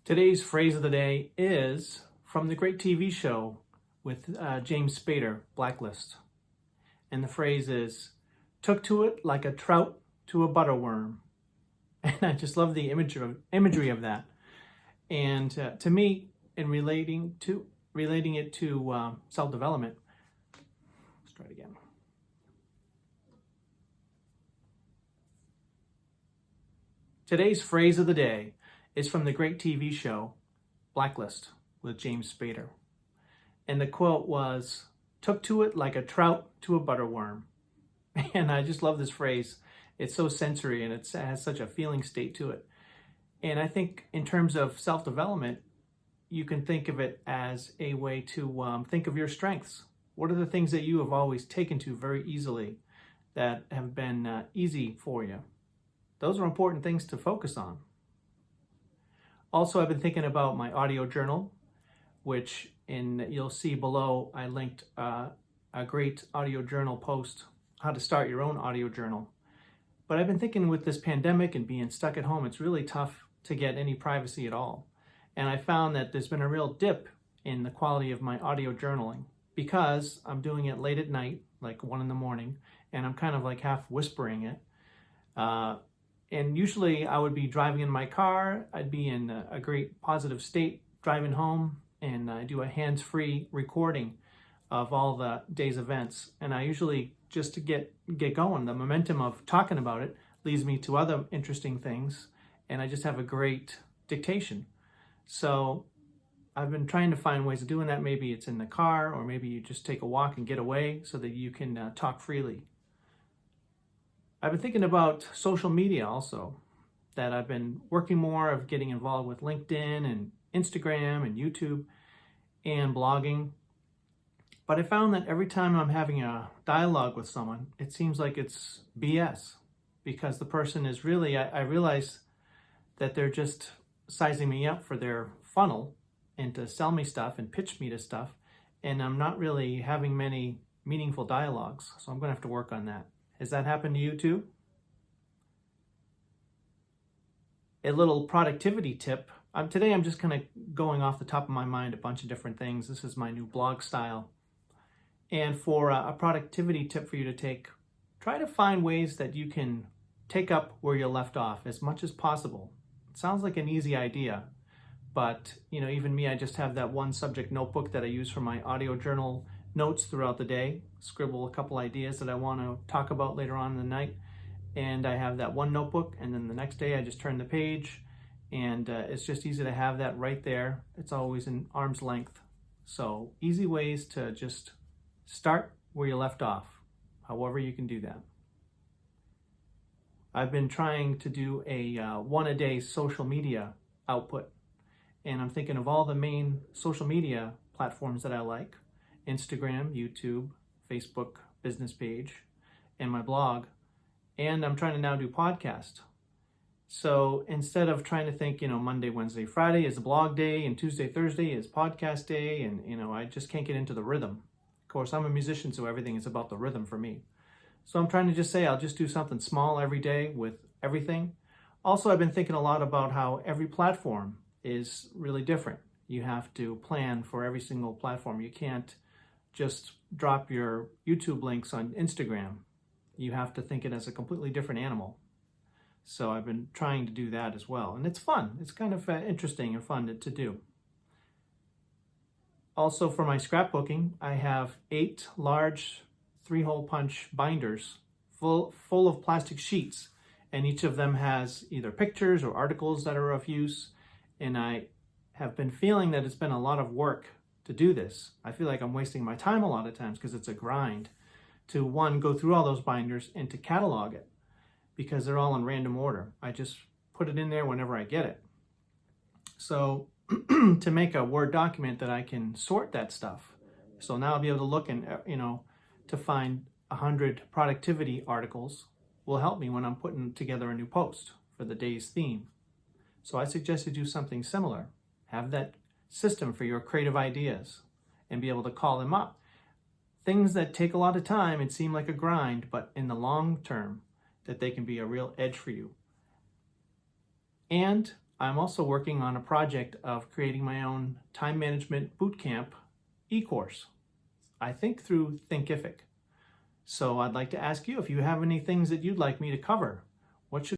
Today's phrase of the day is from the great TV show with James Spader, Blacklist. And the phrase is, took to it like a trout to a butterworm. And I just love the imagery of that. And to me, in relating it to self-development, let's try it again. Today's phrase of the day is from the great TV show, Blacklist, with James Spader. And the quote was, took to it like a trout to a butterworm. And I just love this phrase. It's so sensory and it has such a feeling state to it. And I think in terms of self-development, you can think of it as a way to think of your strengths. What are the things that you have always taken to very easily that have been easy for you? Those are important things to focus on. Also, I've been thinking about my audio journal, which you'll see below, I linked a great audio journal post, how to start your own audio journal. But I've been thinking with this pandemic and being stuck at home, it's really tough to get any privacy at all. And I found that there's been a real dip in the quality of my audio journaling because I'm doing it late at night, like 1 a.m, and I'm kind of like half whispering it. And usually I would be driving in my car, I'd be in a great positive state driving home, and I do a hands-free recording of all the day's events. And I usually, just to get going, the momentum of talking about it leads me to other interesting things, and I just have a great dictation. So I've been trying to find ways of doing that. Maybe it's in the car, or maybe you just take a walk and get away so that you can talk freely. I've been thinking about social media also, that I've been working more of getting involved with LinkedIn and Instagram and YouTube and blogging. But I found that every time I'm having a dialogue with someone, it seems like it's BS, because the person is really, I realize that they're just sizing me up for their funnel and to sell me stuff and pitch me to stuff. And I'm not really having many meaningful dialogues. So I'm going to have to work on that. Has that happened to you too? A little productivity tip. Today I'm just kind of going off the top of my mind a bunch of different things. This is my new blog style. And for a productivity tip for you to take, try to find ways that you can take up where you left off as much as possible. It sounds like an easy idea, but even me, I just have that one subject notebook that I use for my audio journal notes throughout the day, scribble a couple ideas that I want to talk about later on in the night, and I have that one notebook, and then the next day I just turn the page, and it's just easy to have that right there. It's always in arm's length. So easy ways to just start where you left off, however you can do that. I've been trying to do a one-a-day social media output, and I'm thinking of all the main social media platforms that I like: Instagram, YouTube, Facebook business page, and my blog. And I'm trying to now do podcast. So instead of trying to think, Monday, Wednesday, Friday is blog day, and Tuesday, Thursday is podcast day, and I just can't get into the rhythm. Of course, I'm a musician, so everything is about the rhythm for me. So I'm trying to just say I'll just do something small every day with everything. Also, I've been thinking a lot about how every platform is really different. You have to plan for every single platform. You can't just drop your YouTube links on Instagram. You have to think it as a completely different animal. So I've been trying to do that as well. And it's fun. It's kind of interesting and fun to do. Also, for my scrapbooking, I have 8 large 3-hole punch binders full of plastic sheets. And each of them has either pictures or articles that are of use. And I have been feeling that it's been a lot of work to do this. I feel like I'm wasting my time a lot of times because it's a grind to, one, go through all those binders and to catalog it, because they're all in random order. I just put it in there whenever I get it. So to make a Word document that I can sort that stuff. So now I'll be able to look and, to find 100 productivity articles will help me when I'm putting together a new post for the day's theme. So I suggest you do something similar. Have that system for your creative ideas and be able to call them up. Things that take a lot of time and seem like a grind, but in the long term, that they can be a real edge for you. And I'm also working on a project of creating my own time management bootcamp e-course, I think through Thinkific. So I'd like to ask you if you have any things that you'd like me to cover. What should